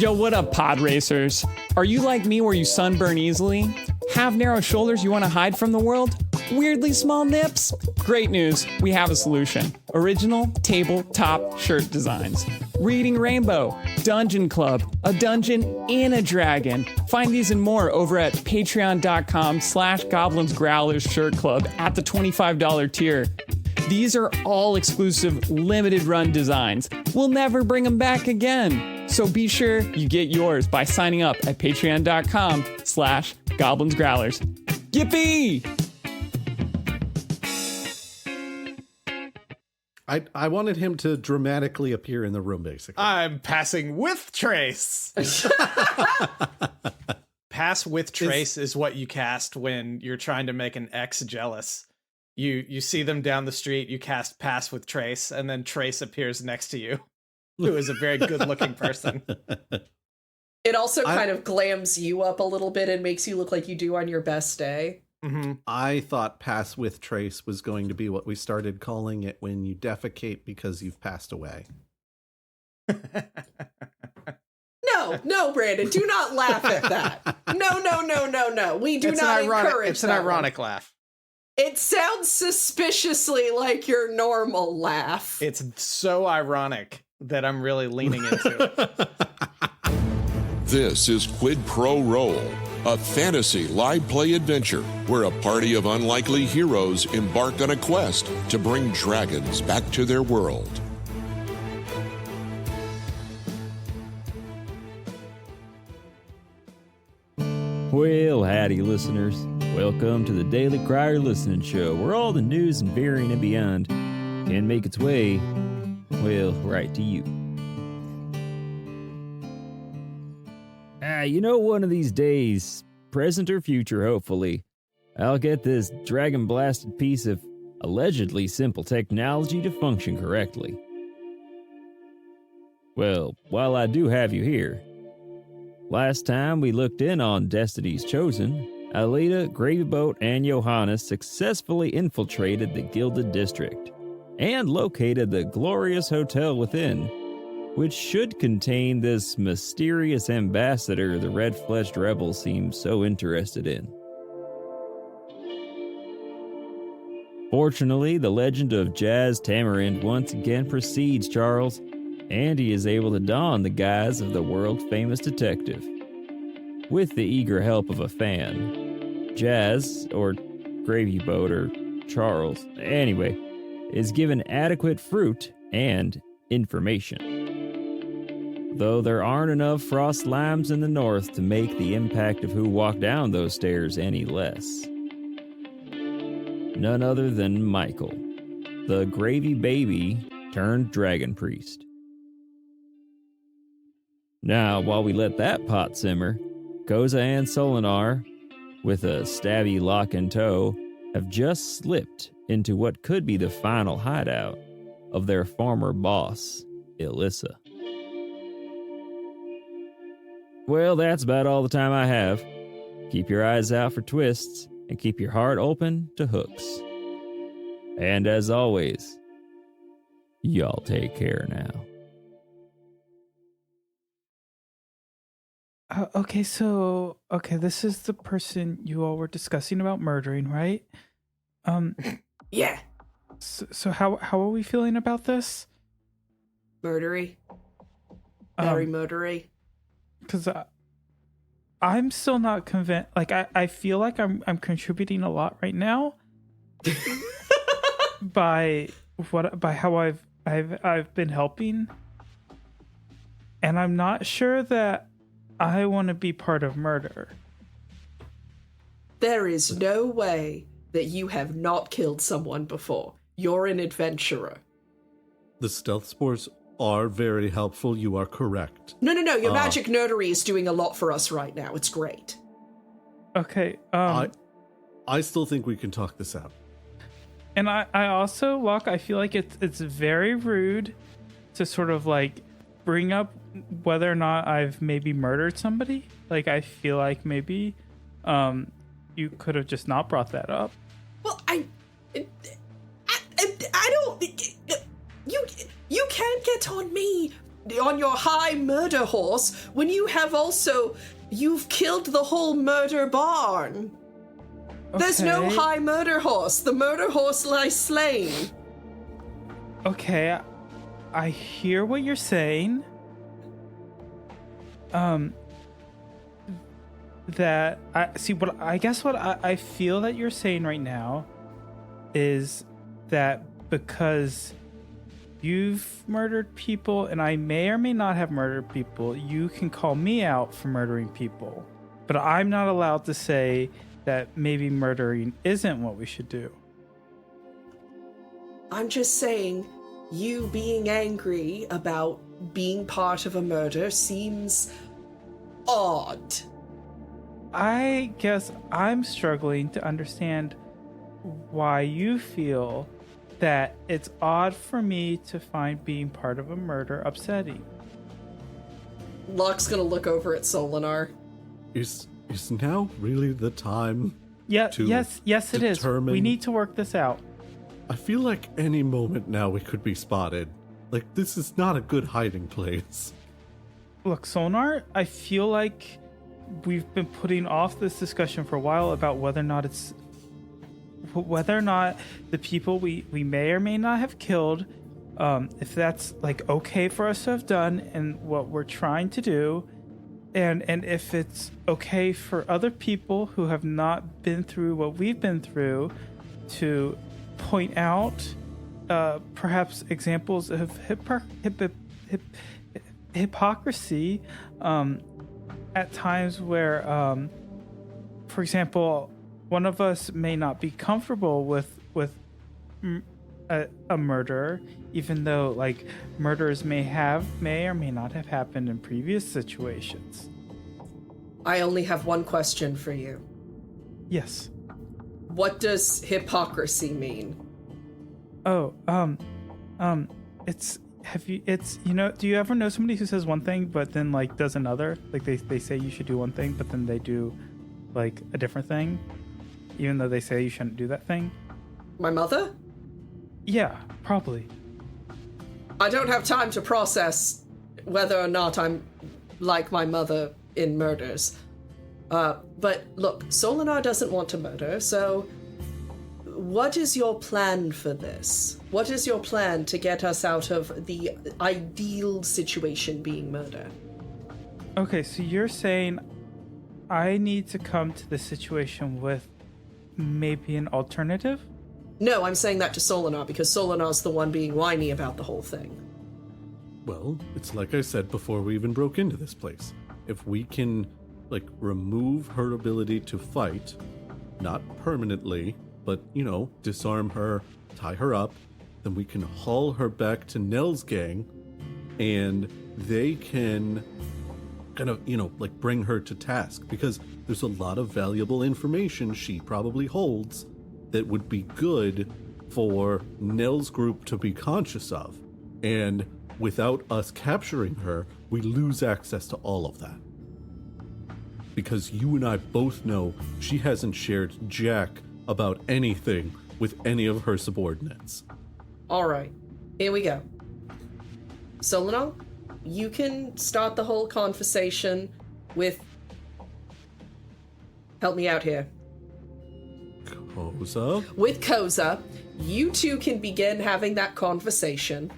Yo, what up, pod racers? Are you like me where you sunburn easily? Have narrow shoulders you want to hide from the world? Weirdly small nips? Great news, we have a solution. Original tabletop shirt designs. Reading Rainbow, Dungeon Club, a dungeon in a dragon. Find these and more over at patreon.com/Goblins Growlers Shirt Club at the $25 tier. These are all exclusive, limited run designs. We'll never bring them back again. So be sure you get yours by signing up at patreon.com/Goblins Growlers. Yippee! I wanted him to dramatically appear in the room, basically. I'm passing with Trace. Pass with Trace is what you cast when you're trying to make an ex jealous. You see them down the street, you cast Pass with Trace, and then Trace appears next to you, who is a very good-looking person. It also kind of glams you up a little bit and makes you look like you do on your best day. Mm-hmm. I thought Pass with Trace was going to be what we started calling it when you defecate because you've passed away. No, Brandon, do not laugh at that. No. We do not encourage It's an ironic laugh. It sounds suspiciously like your normal laugh. It's so ironic that I'm really leaning into it. This is Quid Pro Roll, a fantasy live play adventure where a party of unlikely heroes embark on a quest to bring dragons back to their world. Well, howdy, listeners. Welcome to the Daily Crier Listening Show, where all the news and varying and beyond can make its way, well, right to you. One of these days, present or future, hopefully, I'll get this dragon-blasted piece of allegedly simple technology to function correctly. Well, while I do have you here, last time we looked in on Destiny's Chosen, Alita, Gravyboat, and Johannes successfully infiltrated the Gilded District and located the glorious hotel within, which should contain this mysterious ambassador the red-fleshed rebel seems so interested in. Fortunately, the legend of Jazz Tamarind once again precedes Charles, and he is able to don the guise of the world-famous detective. With the eager help of a fan, Jazz, or Gravyboat, or Charles, anyway, is given adequate fruit and information. Though there aren't enough frost limes in the north to make the impact of who walked down those stairs any less. None other than Michael, the gravy baby turned dragon priest. Now, while we let that pot simmer, Koza and Solinar, with a stabby lock in tow, have just slipped into what could be the final hideout of their former boss, Elissa. Well, that's about all the time I have. Keep your eyes out for twists, and keep your heart open to hooks. And as always, y'all take care now. This is the person you all were discussing about murdering, right? Yeah. So how are we feeling about this? Murdery. Very murdery. Because I'm still not convinced. Like, I feel like I'm contributing a lot right now by how I've been helping, and I'm not sure that I want to be part of murder. There is no way that you have not killed someone before. You're an adventurer. The stealth spores are very helpful. You are correct. No. Your magic nerdery is doing a lot for us right now. It's great. Okay. I still think we can talk this out. And I also, Locke, I feel like it's very rude to sort of like bring up whether or not I've maybe murdered somebody. Like, I feel like maybe you could have just not brought that up. Well, I don't. You can't get on me on your high murder horse when you have also you've killed the whole murder barn. There's no Okay. high murder horse. The murder horse lies slain. Okay, I hear what you're saying. That I see. What I guess what I feel that you're saying right now is that because you've murdered people and I may or may not have murdered people, you can call me out for murdering people, but I'm not allowed to say that maybe murdering isn't what we should do. I'm just saying, you being angry about being part of a murder seems odd. I guess I'm struggling to understand why you feel that it's odd for me to find being part of a murder upsetting. Luck's gonna look over at Solinar. Is now really the time? Yeah, To yes, it is. We determine- need to work this out. I feel like any moment now we could be spotted. Like, this is not a good hiding place. Look, Sonar, I feel like we've been putting off this discussion for a while about whether or not the people we may or may not have killed, if that's like okay for us to have done and what we're trying to do, and if it's okay for other people who have not been through what we've been through to point out perhaps examples of hypocrisy at times where, for example, one of us may not be comfortable with a murder, even though like murders may or may not have happened in previous situations. I only have one question for you. Yes. What does hypocrisy mean? Oh, do you ever know somebody who says one thing but then like does another? Like they say you should do one thing but then they do like a different thing, even though they say you shouldn't do that thing? My mother? Yeah, probably. I don't have time to process whether or not I'm like my mother in murders. But look, Solinar doesn't want to murder, so what is your plan for this? What is your plan to get us out of the ideal situation being murder? Okay, so you're saying I need to come to the situation with maybe an alternative? No, I'm saying that to Solinar because Solinar's the one being whiny about the whole thing. Well, it's like I said before we even broke into this place. If we can, like, remove her ability to fight, not permanently, but, disarm her, tie her up, then we can haul her back to Nell's gang, and they can kind of, bring her to task, because there's a lot of valuable information she probably holds that would be good for Nell's group to be conscious of. And without us capturing her, we lose access to all of that. Because you and I both know she hasn't shared jack about anything with any of her subordinates. All right, here we go. Solinar, you can start the whole conversation with... Help me out here. Koza? With Koza, you two can begin having that conversation.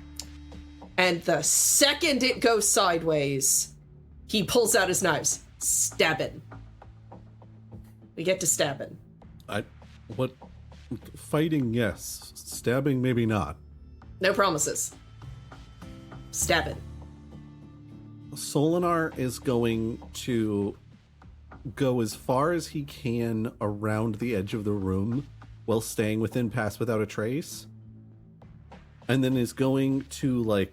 And the second it goes sideways, he pulls out his knives. Stabbing. We get to stabbing. What? Fighting, yes. Stabbing, maybe not. No promises. Stabbing. Solinar is going to go as far as he can around the edge of the room while staying within Pass Without a Trace. And then is going to,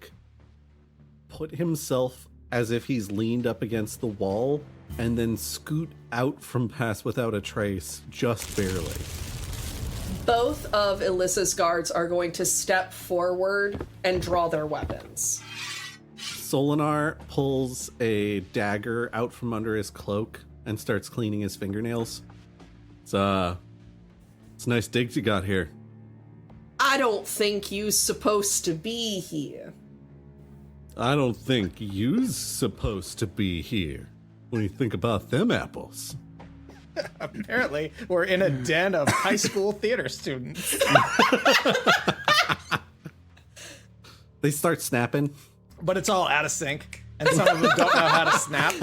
put himself as if he's leaned up against the wall and then scoot out from Pass Without a Trace just barely. Both of Alyssa's guards are going to step forward and draw their weapons. Solinar pulls a dagger out from under his cloak and starts cleaning his fingernails. It's a nice digs you got here. I don't think you're supposed to be here. I don't think you's supposed to be here when you think about them apples. Apparently, we're in a den of high school theater students. They start snapping. But it's all out of sync, and some of them don't know how to snap.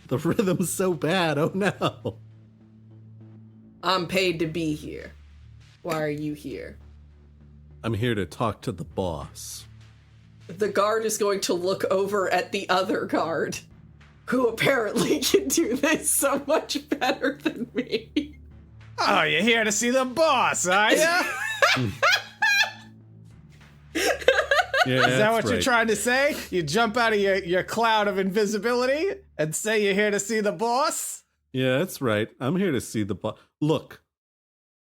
The rhythm's so bad, oh no. I'm paid to be here. Why are you here? I'm here to talk to the boss. The guard is going to look over at the other guard, who apparently can do this so much better than me. Oh, you're here to see the boss, are ya? Yeah, Is that what you're trying to say? You jump out of your cloud of invisibility and say you're here to see the boss? Yeah, that's right. I'm here to see the boss. Look,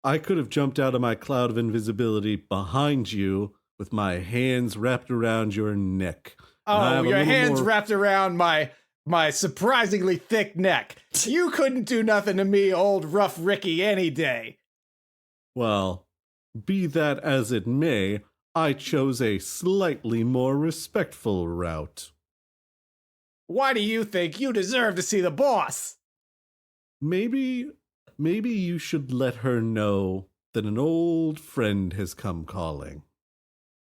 I could have jumped out of my cloud of invisibility behind you with my hands wrapped around your neck. Oh, your hands wrapped around my surprisingly thick neck. You couldn't do nothing to me, old rough Ricky, any day. Well, be that as it may, I chose a slightly more respectful route. Why do you think you deserve to see the boss? Maybe you should let her know that an old friend has come calling.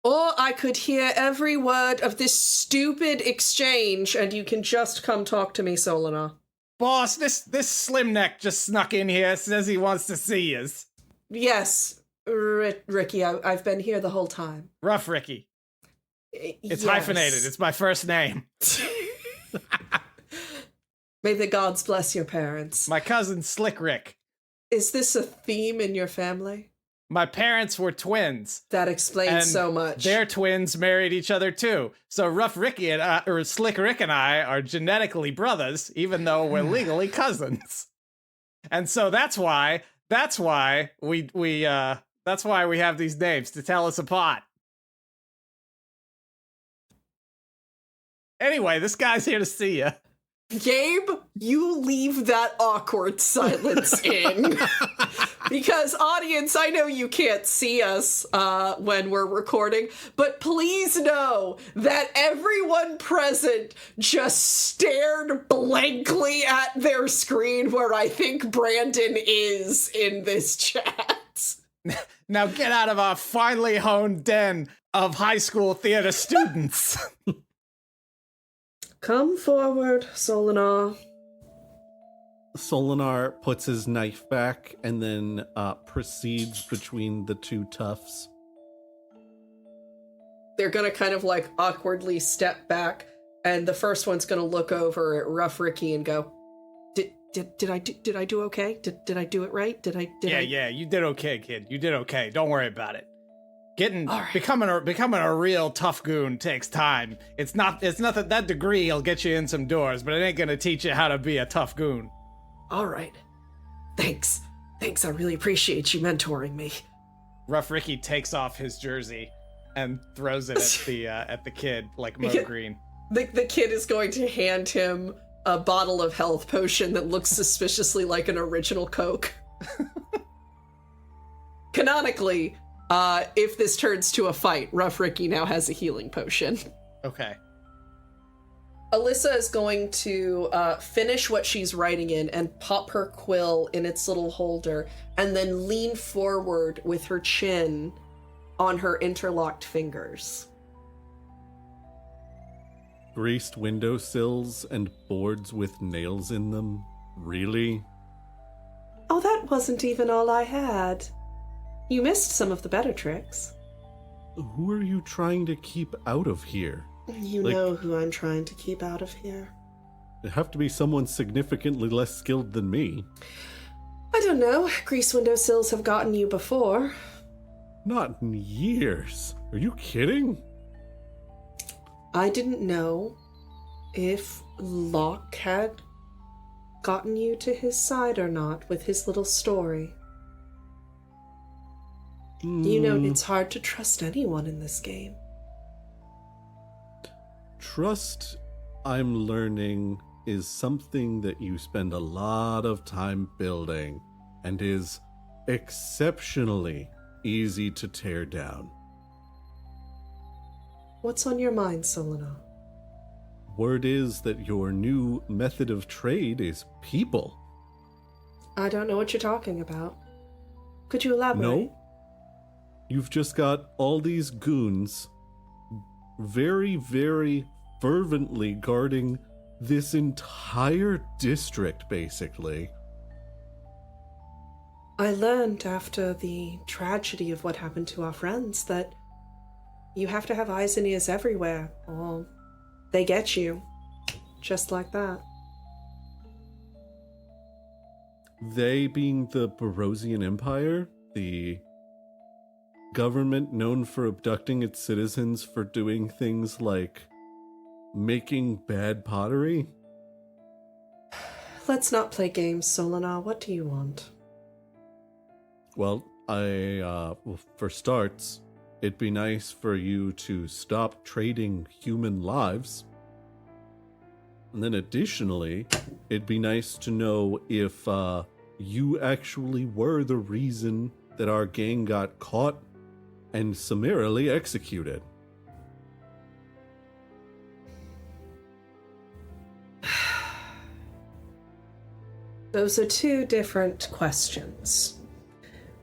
Or I could hear every word of this stupid exchange and you can just come talk to me, Solinar. Boss, this slim neck just snuck in here, says he wants to see us. Yes, Ricky, I've been here the whole time. Rough Ricky. It's yes. hyphenated. It's my first name. May the gods bless your parents. My cousin Slick Rick. Is this a theme in your family? My parents were twins. That explains And so much. their twins married each other too. So Rough Ricky and or Slick Rick and I are genetically brothers, even though we're legally cousins. And so that's why we have these names to tell us apart. Anyway, this guy's here to see you. Gabe, you leave that awkward silence in. Because, audience, I know you can't see us when we're recording, but please know that everyone present just stared blankly at their screen where I think Brandon is in this chat. Now get out of our finely honed den of high school theater students. Come forward, Solinar. Solinar puts his knife back and then proceeds between the two toughs. They're gonna kind of like awkwardly step back, and the first one's gonna look over at Rough Ricky and go, Did I do okay? Did I do it right? Yeah, you did okay, kid. You did okay. Don't worry about it. Becoming a real tough goon takes time. It's not that degree will get you in some doors, but it ain't gonna teach you how to be a tough goon. All right. Thanks, I really appreciate you mentoring me. Rough Ricky takes off his jersey and throws it at the kid like Mo Green. The kid is going to hand him a bottle of health potion that looks suspiciously like an original Coke. Canonically, if this turns to a fight, Rough Ricky now has a healing potion. Okay. Alyssa is going to finish what she's writing in and pop her quill in its little holder and then lean forward with her chin on her interlocked fingers. Greased windowsills and boards with nails in them? Really? Oh, that wasn't even all I had. You missed some of the better tricks. Who are you trying to keep out of here? You know who I'm trying to keep out of here. It'd have to be someone significantly less skilled than me. I don't know. Grease windowsills have gotten you before. Not in years. Are you kidding? I didn't know if Locke had gotten you to his side or not with his little story. You know, it's hard to trust anyone in this game. Trust, I'm learning, is something that you spend a lot of time building and is exceptionally easy to tear down. What's on your mind, Solana? Word is that your new method of trade is people. I don't know what you're talking about. Could you elaborate? No. You've just got all these goons very, very fervently guarding this entire district, basically. I learned after the tragedy of what happened to our friends that you have to have eyes and ears everywhere, or they get you. Just like that. They being the Barosian Empire, the government known for abducting its citizens for doing things like making bad pottery? Let's not play games, Solana. What do you want? Well, for starts, it'd be nice for you to stop trading human lives. And then additionally, it'd be nice to know if you actually were the reason that our gang got caught and summarily executed. Those are two different questions.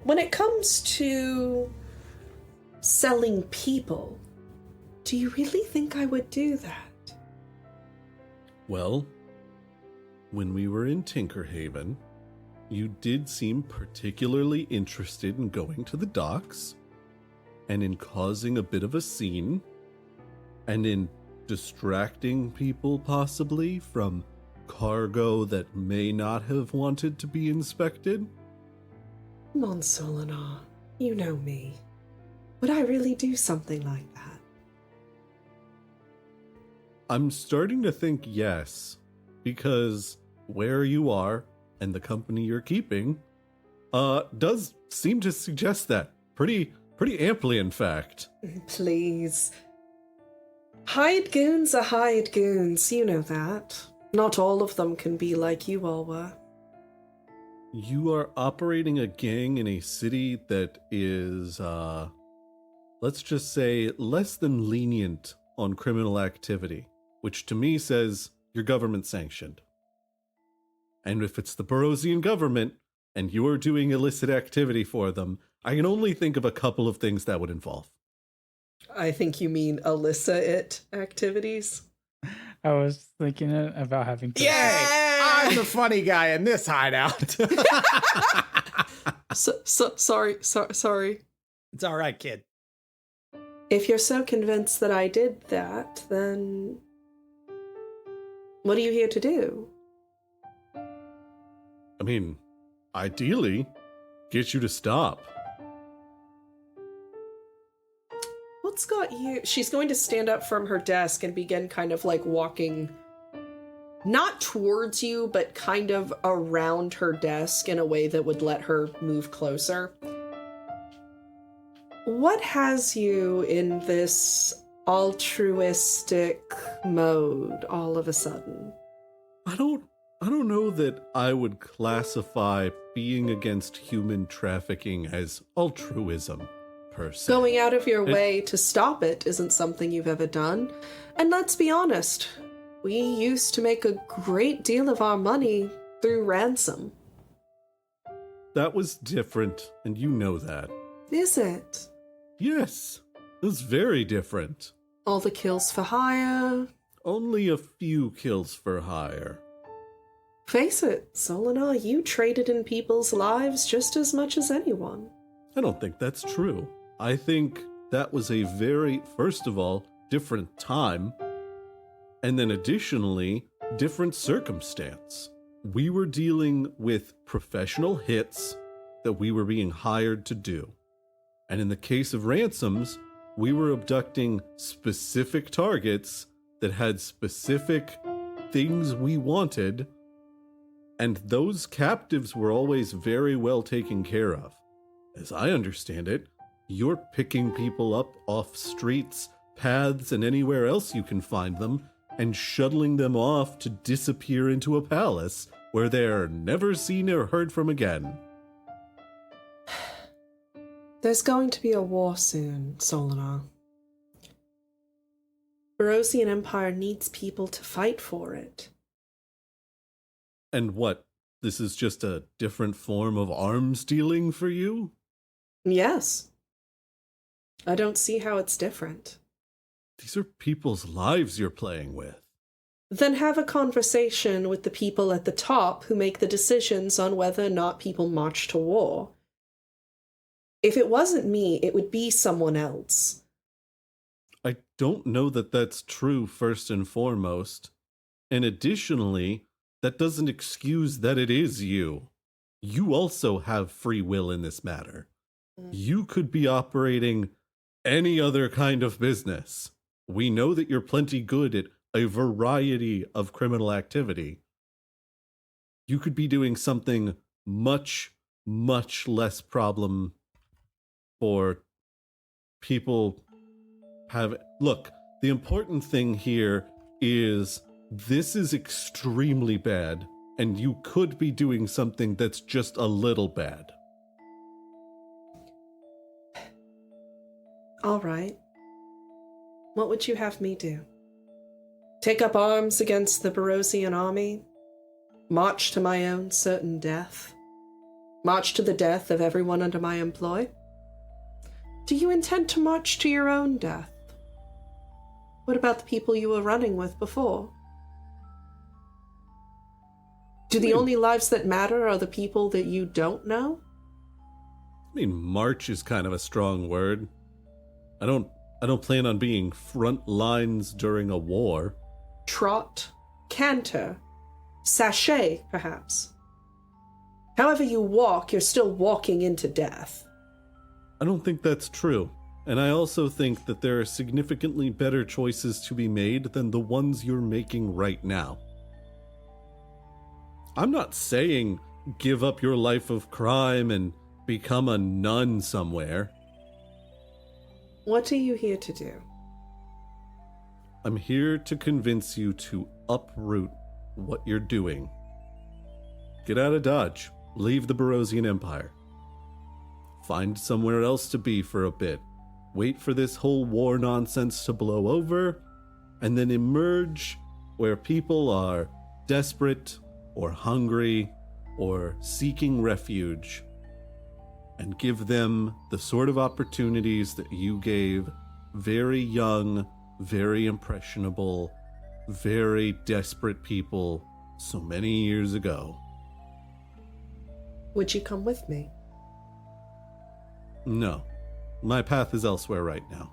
When it comes to selling people, do you really think I would do that? Well, when we were in Tinkerhaven, you did seem particularly interested in going to the docks and in causing a bit of a scene and in distracting people possibly from cargo that may not have wanted to be inspected. Come on, Solana. You know me. Would I really do something like that? I'm starting to think yes, because where you are and the company you're keeping does seem to suggest that pretty amply, in fact. Please. Hired goons are hired goons, you know that. Not all of them can be like you all were. You are operating a gang in a city that is, let's just say, less than lenient on criminal activity, which to me says you're government sanctioned. And if it's the Barosian government and you are doing illicit activity for them, I can only think of a couple of things that would involve. I think you mean illicit activities. I was thinking about having to. Yay! I'm the funny guy in this hideout. Sorry. It's all right, kid. If you're so convinced that I did that, then what are you here to do? I mean, ideally, get you to stop. What's got you? She's going to stand up from her desk and begin kind of like walking, not towards you, but kind of around her desk in a way that would let her move closer. What has you in this altruistic mode all of a sudden? I don't know that I would classify being against human trafficking as altruism, per se. Going out of your way to stop it isn't something you've ever done. And let's be honest, we used to make a great deal of our money through ransom. That was different, and you know that. Is it? Yes, it was very different. All the kills for hire? Only a few kills for hire. Face it, Solana, you traded in people's lives just as much as anyone. I don't think that's true. I think that was a very, first of all, different time, and then additionally, different circumstance. We were dealing with professional hits that we were being hired to do. And in the case of ransoms, we were abducting specific targets that had specific things we wanted, and those captives were always very well taken care of. As I understand it, you're picking people up off streets, paths, and anywhere else you can find them, and shuttling them off to disappear into a palace where they're never seen or heard from again. There's going to be a war soon, Solana. Barosian Empire needs people to fight for it. And what? This is just a different form of arms dealing for you? Yes. I don't see how it's different. These are people's lives you're playing with. Then have a conversation with the people at the top who make the decisions on whether or not people march to war. If it wasn't me, it would be someone else. I don't know that that's true, first and foremost. And additionally, that doesn't excuse that it is you. You also have free will in this matter. You could be operating any other kind of business. We know that you're plenty good at a variety of criminal activity. You could be doing something much, much less problem for people have. Look, the important thing here is this is extremely bad, and you could be doing something that's just a little bad. All right. What would you have me do? Take up arms against the Barosian army? March to my own certain death? March to the death of everyone under my employ? Do you intend to march to your own death? What about the people you were running with before? Do the only lives that matter are the people that you don't know? I mean, march is kind of a strong word. I don't plan on being front lines during a war. Trot, canter, sashay, perhaps. However you walk, you're still walking into death. I don't think that's true. And I also think that there are significantly better choices to be made than the ones you're making right now. I'm not saying give up your life of crime and become a nun somewhere. What are you here to do? I'm here to convince you to uproot what you're doing. Get out of Dodge. Leave the Barosian Empire. Find somewhere else to be for a bit. Wait for this whole war nonsense to blow over, and then emerge where people are desperate or hungry or seeking refuge, and give them the sort of opportunities that you gave very young, very impressionable, very desperate people so many years ago. Would you come with me? No. My path is elsewhere right now.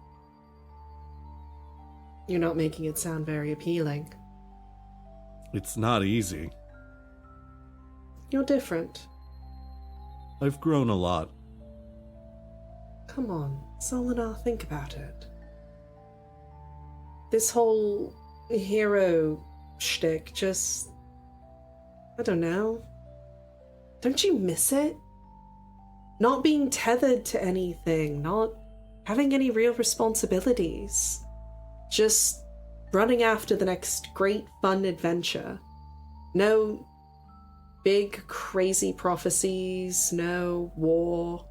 You're not making it sound very appealing. It's not easy. You're different. I've grown a lot. Come on, Solinar, think about it. This whole hero shtick just... I don't know. Don't you miss it? Not being tethered to anything, not having any real responsibilities. Just running after the next great fun adventure. No big crazy prophecies, no war.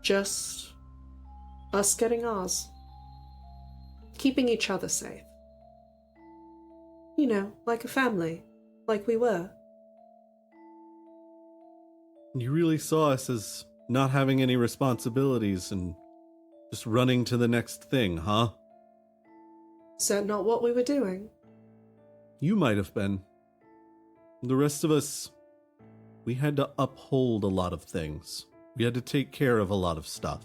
Just us getting ours. Keeping each other safe. You know, like a family. Like we were. You really saw us as not having any responsibilities and just running to the next thing, huh? Is that not what we were doing? You might have been. The rest of us, we had to uphold a lot of things. We had to take care of a lot of stuff.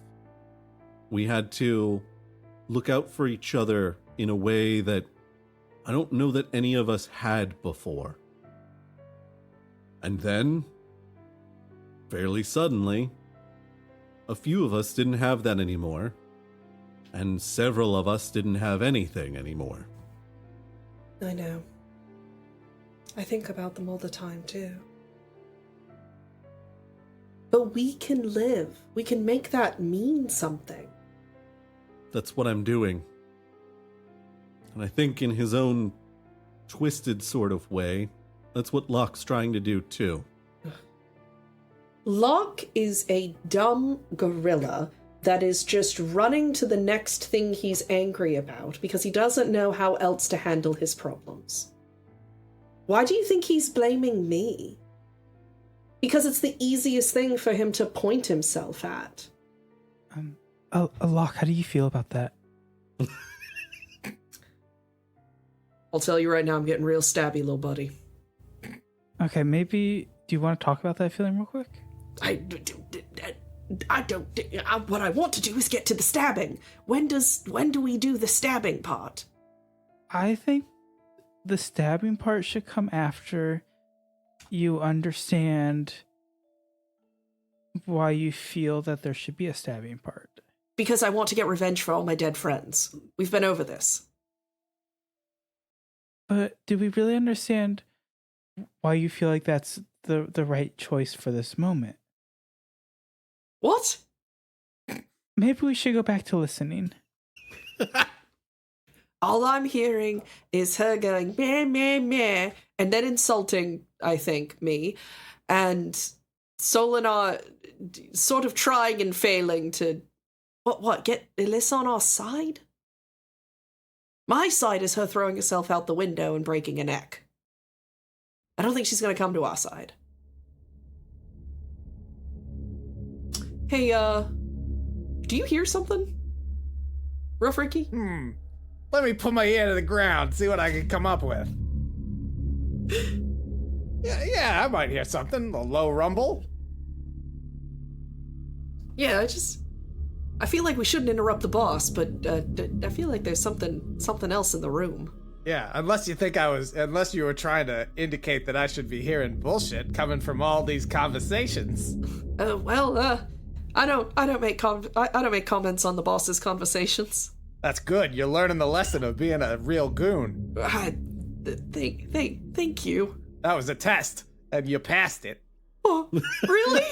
We had to look out for each other in a way that I don't know that any of us had before. And then, fairly suddenly, a few of us didn't have that anymore, and several of us didn't have anything anymore. I know. I think about them all the time, too. But we can live. We can make that mean something. That's what I'm doing. And I think in his own twisted sort of way, that's what Locke's trying to do, too. Locke is a dumb gorilla that is just running to the next thing he's angry about because he doesn't know how else to handle his problems. Why do you think he's blaming me? Because it's the easiest thing for him to point himself at. Locke, how do you feel about that? I'll tell you right now, I'm getting real stabby, little buddy. Okay, maybe, do you want to talk about that feeling real quick? I don't. What I want to do is get to the stabbing. When do we do the stabbing part? I think the stabbing part should come after you understand why you feel that there should be a stabbing part. Because I want to get revenge for all my dead friends. We've been over this. But do we really understand why you feel like that's the right choice for this moment? What? Maybe we should go back to listening. All I'm hearing is her going meh, meh, meh, and then insulting, I think, me, and Solinar sort of trying and failing to, get Elissa on our side? My side is her throwing herself out the window and breaking a neck. I don't think she's going to come to our side. Hey, do you hear something? Real freaky? Let me put my ear to the ground, see what I can come up with. Yeah, I might hear something. A low rumble. Yeah, I feel like we shouldn't interrupt the boss, but I feel like there's something else in the room. Yeah, unless you were trying to indicate that I should be hearing bullshit coming from all these conversations. I don't make comments on the boss's conversations. That's good. You're learning the lesson of being a real goon. Thank you. That was a test, and you passed it. Oh, really?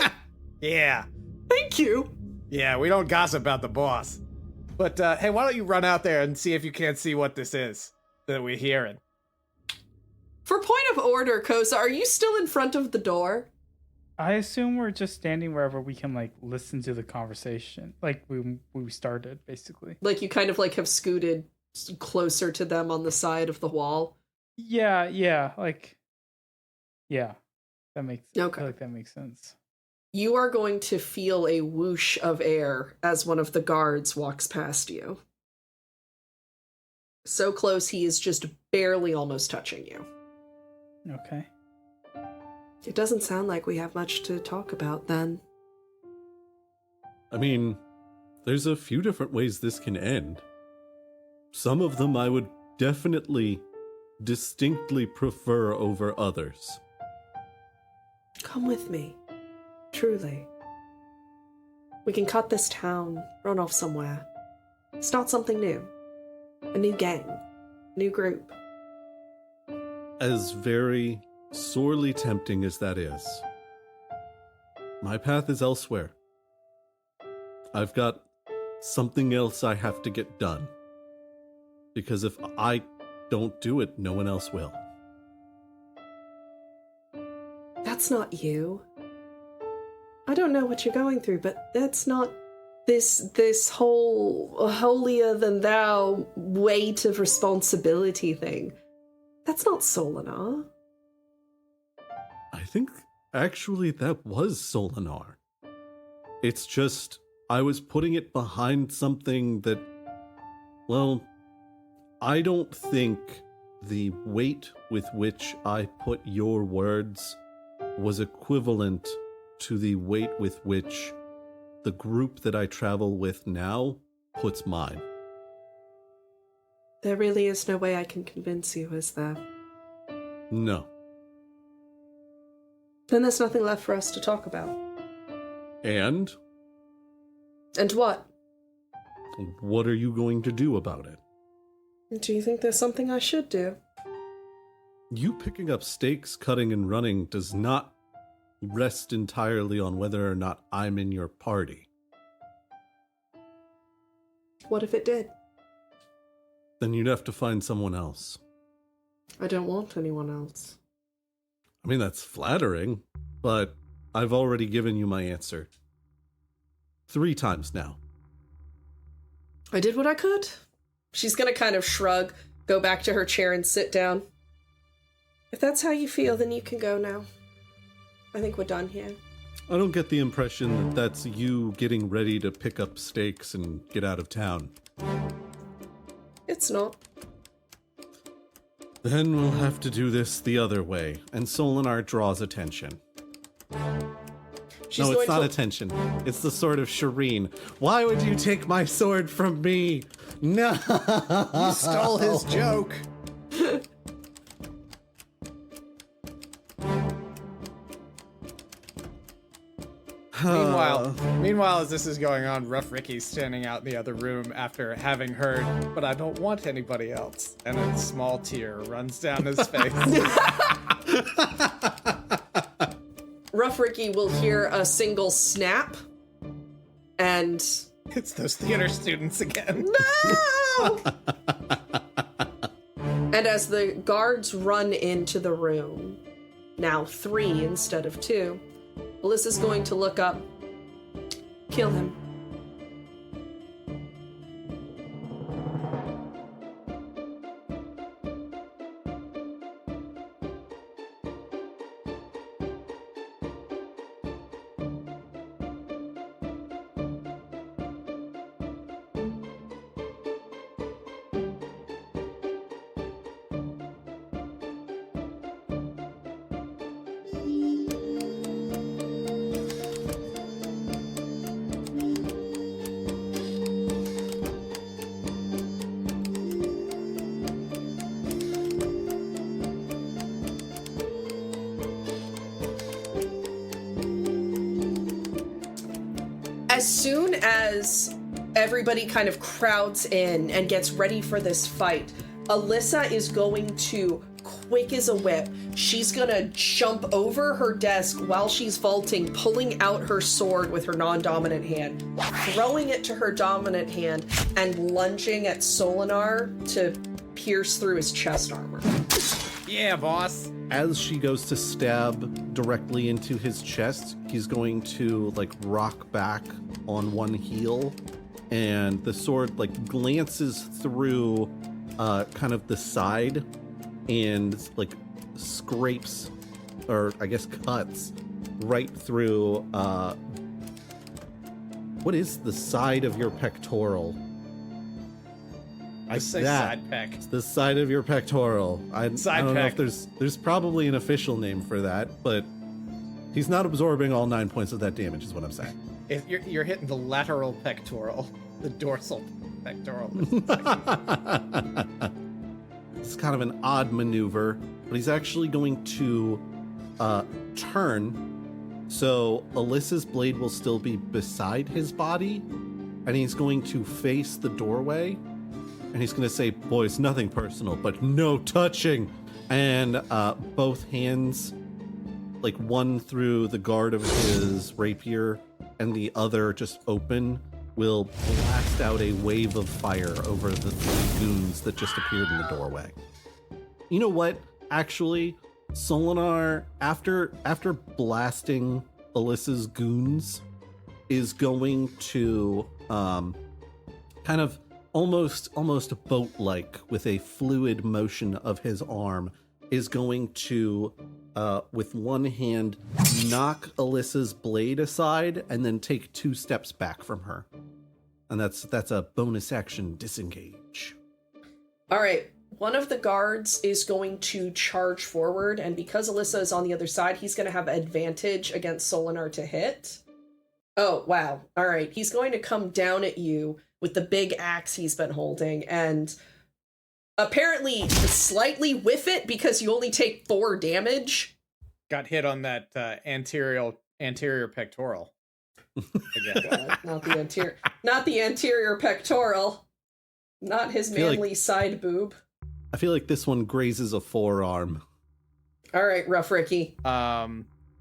Yeah. Thank you. Yeah, we don't gossip about the boss. But, hey, why don't you run out there and see if you can't see what this is that we're hearing? For point of order, Kosa, are you still in front of the door? I assume we're just standing wherever we can, like, listen to the conversation. Like, we started, basically. Like, you kind of, like, have scooted closer to them on the side of the wall? Yeah. That makes sense. Okay. I feel like that makes sense. You are going to feel a whoosh of air as one of the guards walks past you. So close, he is just barely almost touching you. Okay. It doesn't sound like we have much to talk about, then. I mean, there's a few different ways this can end. Some of them I would definitely, distinctly prefer over others. Come with me. Truly. We can cut this town, run off somewhere. Start something new. A new gang. New group. As very sorely tempting as that is, my path is elsewhere. I've got something else I have to get done. Because if I don't do it, no one else will. That's not you. I don't know what you're going through, but that's not this whole holier-than-thou weight of responsibility thing. That's not Solinar. I think, actually, that was Solinar. It's just, I was putting it behind something that, well, I don't think the weight with which I put your words was equivalent to the weight with which the group that I travel with now puts mine. There really is no way I can convince you, is there? No. Then there's nothing left for us to talk about. And? And what? What are you going to do about it? Do you think there's something I should do? You picking up stakes, cutting and running does not rest entirely on whether or not I'm in your party. What if it did? Then you'd have to find someone else. I don't want anyone else. I mean, that's flattering, but I've already given you my answer. 3 times now. I did what I could. She's gonna kind of shrug, go back to her chair and sit down. If that's how you feel, then you can go now. I think we're done here. I don't get the impression that that's you getting ready to pick up stakes and get out of town. It's not. Then we'll have to do this the other way, and Solinar draws attention. No, it's not attention. It's the sword of Shireen. Why would you take my sword from me? No! You stole his joke. Meanwhile, as this is going on, Rough Ricky's standing out in the other room after having heard, but I don't want anybody else. And a small tear runs down his face. Rough Ricky will hear a single snap, and... It's those theater students again. No! And as the guards run into the room, now 3 instead of 2, Alyssa's going to look up. Kill him. As soon as everybody kind of crowds in and gets ready for this fight, Alyssa is going to, quick as a whip, she's gonna jump over her desk while she's vaulting, pulling out her sword with her non-dominant hand, throwing it to her dominant hand, and lunging at Solinar to pierce through his chest armor. Yeah, boss. As she goes to stab directly into his chest, he's going to like rock back on one heel, and the sword like glances through kind of the side and like scrapes, or I guess cuts right through what is the side of your pectoral? I say side pec. It's the side of your pectoral. I don't know if there's probably an official name for that, but he's not absorbing all 9 points of that damage, is what I'm saying. If you're hitting the lateral pectoral, the dorsal pectoral. It's kind of an odd maneuver, but he's actually going to turn, so Alyssa's blade will still be beside his body, and he's going to face the doorway. And he's going to say, boys, nothing personal, but no touching. And both hands, like one through the guard of his rapier and the other just open, will blast out a wave of fire over the 3 goons that just appeared in the doorway. You know what? Actually, Solinar, after blasting Alyssa's goons, is going to kind of almost boat-like, with a fluid motion of his arm, is going to, with one hand, knock Alyssa's blade aside and then take 2 steps back from her. And that's a bonus action disengage. All right. One of the guards is going to charge forward, and because Alyssa is on the other side, he's going to have advantage against Solinar to hit. Oh, wow. All right. He's going to come down at you with the big axe he's been holding, and apparently slightly whiff it because you only take 4 damage. Got hit on that anterior pectoral. Again. Not the anterior pectoral. Not his manly side boob. I feel like this one grazes a forearm. All right, Rough Ricky.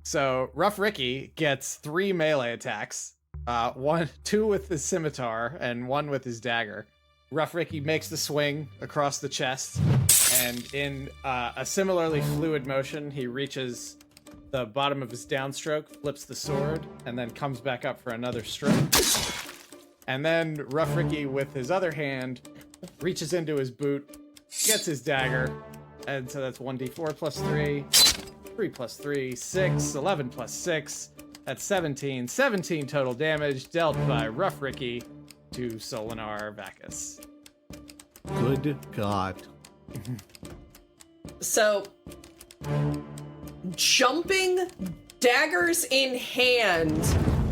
So Rough Ricky gets 3 melee attacks. 2 with his scimitar and 1 with his dagger. Rough Ricky makes the swing across the chest, and in a similarly fluid motion, he reaches the bottom of his downstroke, flips the sword, and then comes back up for another stroke. And then Rough Ricky, with his other hand, reaches into his boot, gets his dagger, and so that's 1d4 plus 3, 3 plus 3, 6, 11 plus 6, that's 17. 17 total damage dealt by Rough Ricky to Solinar Vacus. Good God. So, jumping, daggers in hand,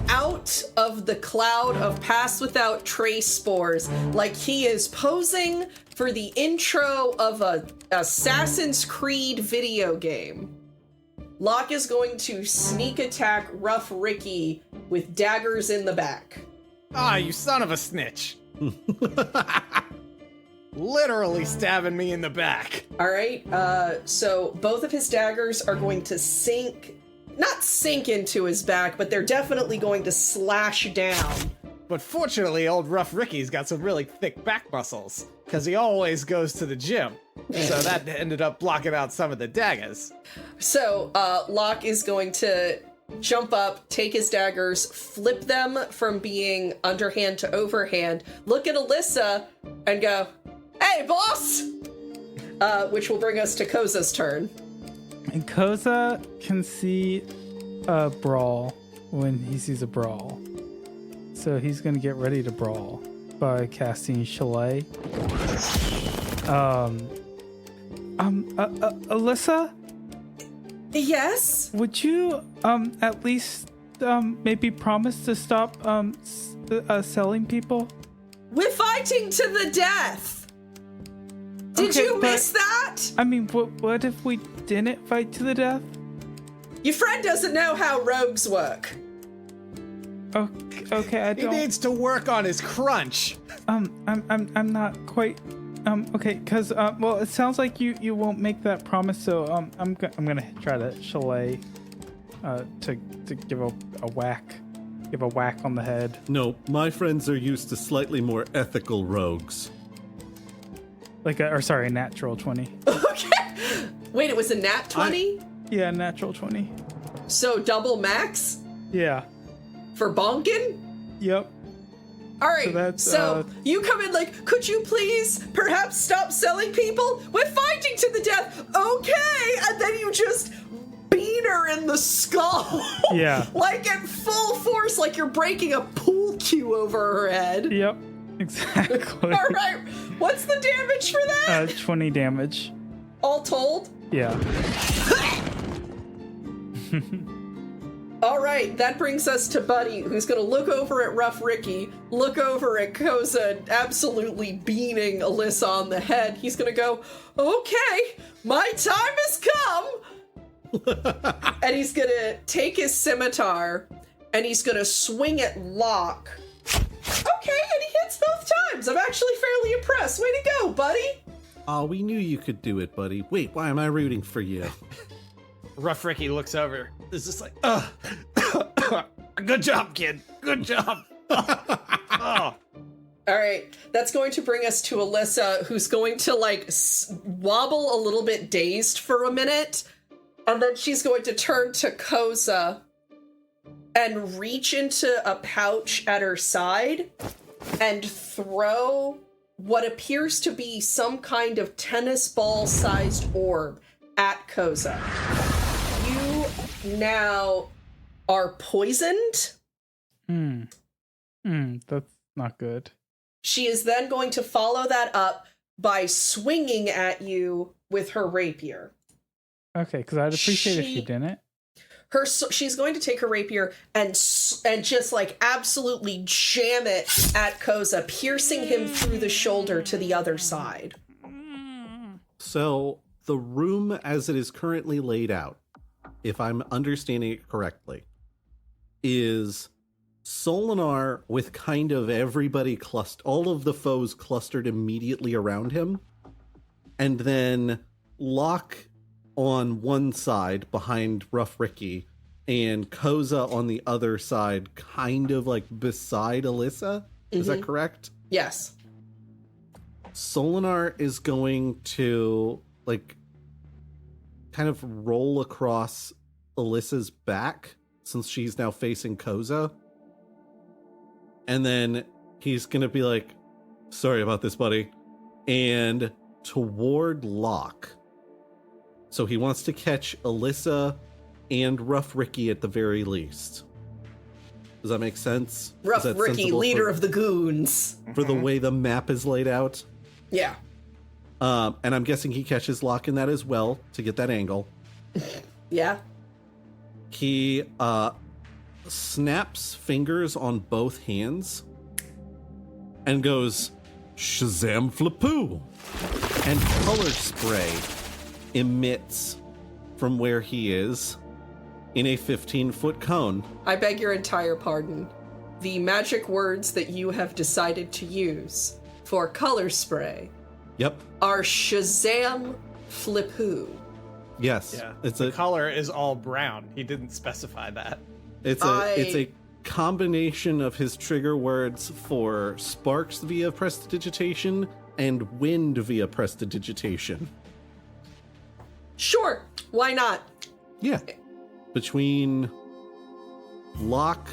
out of the cloud of Pass Without Trace spores, like he is posing for the intro of a Assassin's Creed video game. Locke is going to sneak attack Rough Ricky with daggers in the back. Ah, you son of a snitch. Literally stabbing me in the back. All right, so both of his daggers are going to not sink into his back, but they're definitely going to slash down. But fortunately, old Rough Ricky's got some really thick back muscles, because he always goes to the gym. So that ended up blocking out some of the daggers. So, Locke is going to jump up, take his daggers, flip them from being underhand to overhand, look at Alyssa, and go, "Hey, boss!" Which will bring us to Koza's turn. And Koza can see a brawl when he sees a brawl. So he's going to get ready to brawl by casting Chalet. Alyssa? Yes? Would you at least maybe promise to stop selling people? We're fighting to the death! Did Okay, you miss that? I mean, what if we didn't fight to the death? Your friend doesn't know how rogues work. Okay, I He don't. needs to work on his crunch. I'm not quite. Okay, because well, it sounds like you won't make that promise. So I'm gonna try to Chalet, to give a whack on the head. No, my friends are used to slightly more ethical rogues. Like a natural 20. Okay. Wait, it was a nat 20? Yeah, natural 20. So double max Yeah. for bonkin? Yep. All right, So that's, so you come in like, could you please perhaps stop selling people? We're fighting to the death. Okay, and then you just beat her in the skull. Yeah. Like at full force, like you're breaking a pool cue over her head. Yep. Exactly. All right, what's the damage for that? 20 damage. All told? Yeah. All right, that brings us to Buddy, who's going to look over at Rough Ricky, look over at Koza, absolutely beating Alyssa on the head. He's going to go, "Okay, my time has come." And he's going to take his scimitar, and he's going to swing at Locke. Okay, and he hits both times. I'm actually fairly impressed. Way to go, Buddy. Oh, we knew you could do it, buddy. Wait, why am I rooting for you? Rough Ricky looks over. Is just like, ugh. Good job, kid. Good job. Oh. All right, that's going to bring us to Alyssa, who's going to like wobble a little bit dazed for a minute, and then she's going to turn to Koza and reach into a pouch at her side and throw what appears to be some kind of tennis ball-sized orb at Koza. You now are poisoned. That's not good. She is then going to follow that up by swinging at you with her rapier. Okay, because I'd appreciate if you didn't. She's going to take her rapier and just like absolutely jam it at Koza, piercing him through the shoulder to the other side. So, the room as it is currently laid out, if I'm understanding it correctly, is Solinar with kind of everybody all of the foes clustered immediately around him, and then Locke on one side behind Rough Ricky, and Koza on the other side, kind of like beside Alyssa. Is that correct? Yes. Solinar is going to like kind of roll across Alyssa's back since she's now facing Koza. And then he's gonna be like, sorry about this, buddy. And toward Locke. So he wants to catch Alyssa and Rough Ricky at the very least. Does that make sense? Rough Ricky, leader of the goons. For the way the map is laid out? Yeah. And I'm guessing he catches Locke in that as well to get that angle. Yeah. He snaps fingers on both hands and goes, Shazam Flapoo! And color spray emits from where he is in a 15-foot cone. I beg your entire pardon. The magic words that you have decided to use for color spray Yep. are Shazam Flapoo. Yes. Yeah. It's the a color is all brown. He didn't specify that. it's a combination of his trigger words for sparks via prestidigitation and wind via prestidigitation. Sure, why not? Yeah. Between Locke,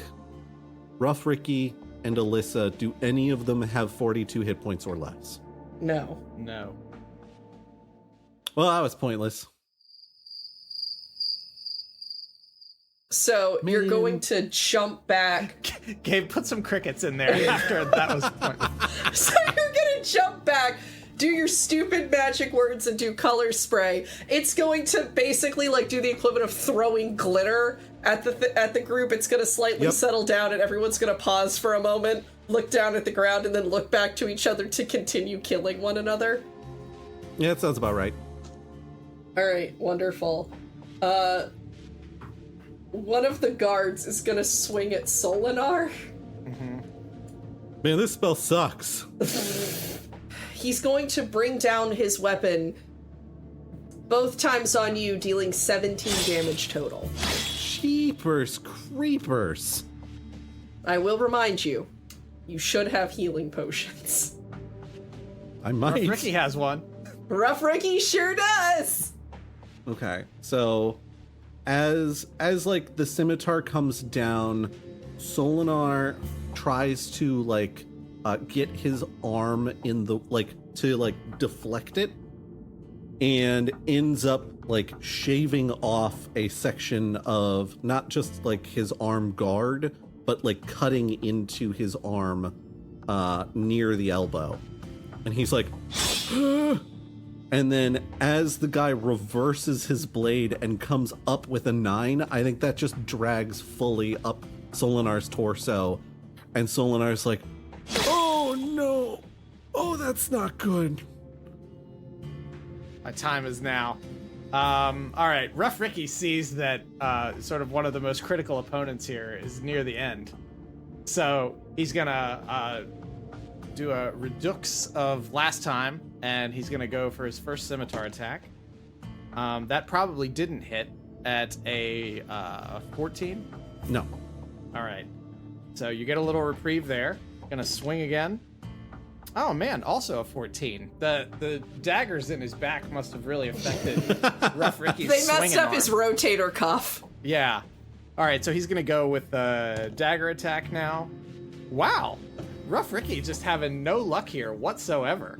Rough Ricky, and Alyssa, do any of them have 42 hit points or less? No. No. Well, that was pointless. So you're going to jump back. Gabe, put some crickets in there after that was pointless. So you're gonna jump back, do your stupid magic words, and do color spray. It's going to basically like do the equivalent of throwing glitter at the group. It's gonna slightly settle down, and everyone's gonna pause for a moment, look down at the ground, and then look back to each other to continue killing one another. Yeah, that sounds about right. All right, wonderful. One of the guards is gonna swing at Solinar. Man, this spell sucks. He's going to bring down his weapon both times on you, dealing 17 damage total. Jeepers creepers. I will remind you, you should have healing potions. I might. Ricky has one. Rough Ricky sure does! Okay, so as like the scimitar comes down, Solinar tries to like get his arm in the to deflect it, and ends up like shaving off a section of not just like his arm guard, but like cutting into his arm near the elbow. And he's like and then as the guy reverses his blade and comes up with a 9, I think that just drags fully up Solinar's torso. And Solinar's like, oh no, oh that's not good. My time is now. All right, Rough Ricky sees that sort of one of the most critical opponents here is near the end. So he's gonna do a redux of last time, and he's gonna go for his first scimitar attack. That probably didn't hit at a 14. No. All right, so you get a little reprieve there. Gonna swing again. Oh man, also a 14. The daggers in his back must have really affected Rough Ricky's They swinging messed up arm. his rotator cuff. Yeah. All right, so he's gonna go with the dagger attack now. Wow, Rough Ricky just having no luck here whatsoever.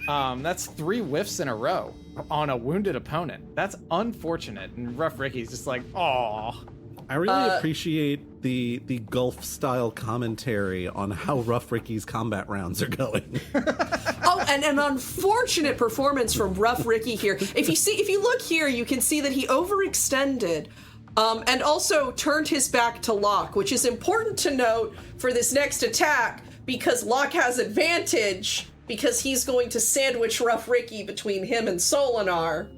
That's 3 whiffs in a row on a wounded opponent. That's unfortunate, and Rough Ricky's just like, aw. I really appreciate the Gulf style commentary on how Rough Ricky's combat rounds are going. Oh, and an unfortunate performance from Rough Ricky here. If you look here, you can see that he overextended, and also turned his back to Locke, which is important to note for this next attack because Locke has advantage because he's going to sandwich Rough Ricky between him and Solinar.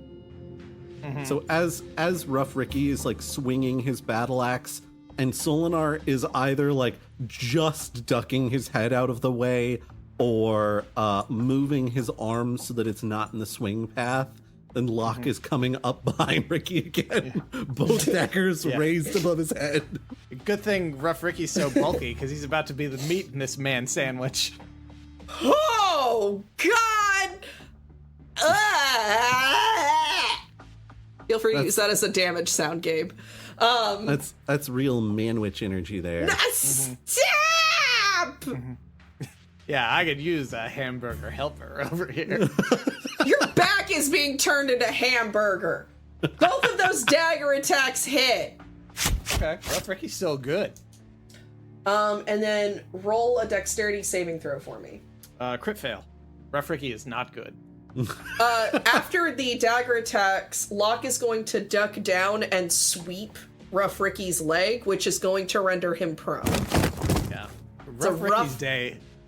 So as Rough Ricky is like swinging his battle axe, and Solinar is either like just ducking his head out of the way or moving his arm so that it's not in the swing path, then Locke is coming up behind Ricky again. Both daggers raised above his head. Good thing Rough Ricky's so bulky because he's about to be the meat in this man sandwich. Oh, God! Feel free to use that as a damage sound, Gabe. That's real manwich energy there. Stop! Yeah, I could use a hamburger helper over here. Your back is being turned into hamburger. Both of those dagger attacks hit. Okay, Rough Ricky's still good. And then roll a dexterity saving throw for me. Crit fail. Rough Ricky is not good. After the dagger attacks, Locke is going to duck down and sweep Rough Ricky's leg, which is going to render him prone. Yeah.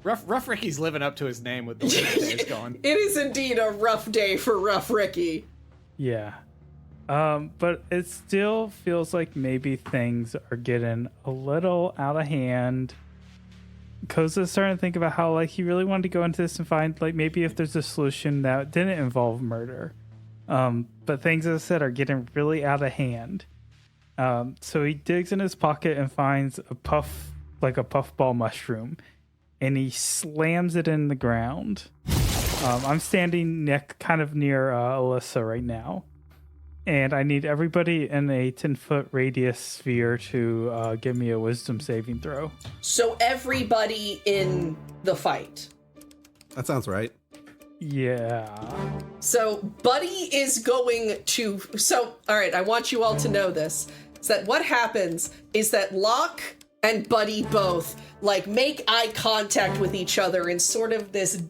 Rough Ricky's living up to his name with the way the day's going. It is indeed a rough day for Rough Ricky. Yeah. But it still feels like maybe things are getting a little out of hand. Koza's starting to think about how like he really wanted to go into this and find like maybe if there's a solution that didn't involve murder. But things, as I said, are getting really out of hand. So he digs in his pocket and finds a puffball mushroom, and he slams it in the ground. I'm standing kind of near Alyssa right now. And I need everybody in a 10-foot radius sphere to give me a wisdom saving throw. So everybody in the fight. That sounds right. Yeah. So Buddy is going to... So, all right, I want you all to know this. Is that what happens is that Locke and Buddy both, like, make eye contact with each other in sort of this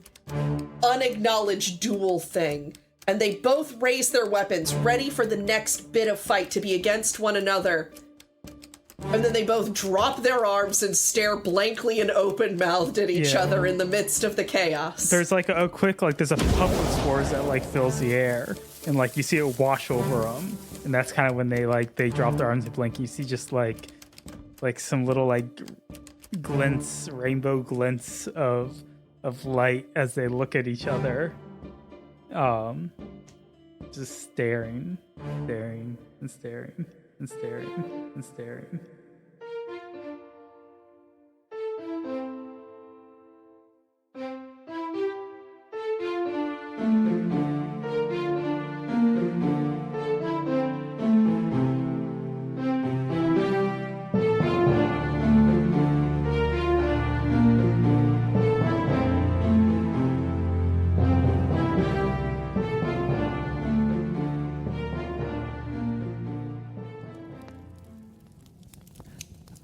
unacknowledged duel thing. And they both raise their weapons, ready for the next bit of fight to be against one another. And then they both drop their arms and stare blankly and open-mouthed at each other in the midst of the chaos. There's like a quick, like there's a puff of spores that like fills the air. And like you see it wash over them. And that's kind of when they drop their arms and blink. You see just like some little like glints, rainbow glints of light as they look at each other. Just staring and staring and staring and staring.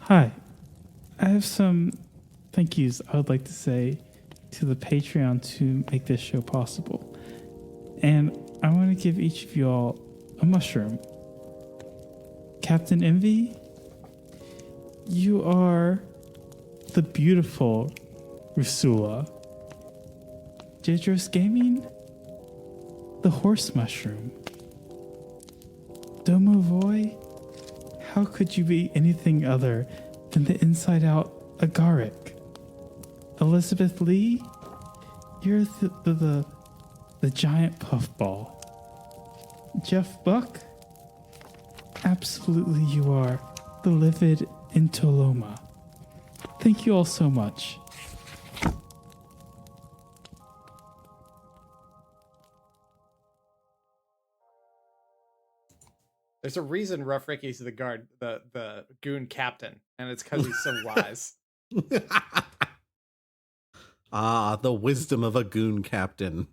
Hi, I have some thank yous I would like to say to the Patreon to make this show possible. And I want to give each of you all a mushroom. Captain Envy, you are the beautiful Rusula. Jadros Gaming, the horse mushroom. Domovoy, how could you be anything other than the inside-out agaric? Elizabeth Lee, you're the giant puffball. Jeff Buck, absolutely you are the livid Intoloma. Thank you all so much. There's a reason Rough Ricky's the goon captain, and it's because he's so wise. Ah, the wisdom of a goon captain.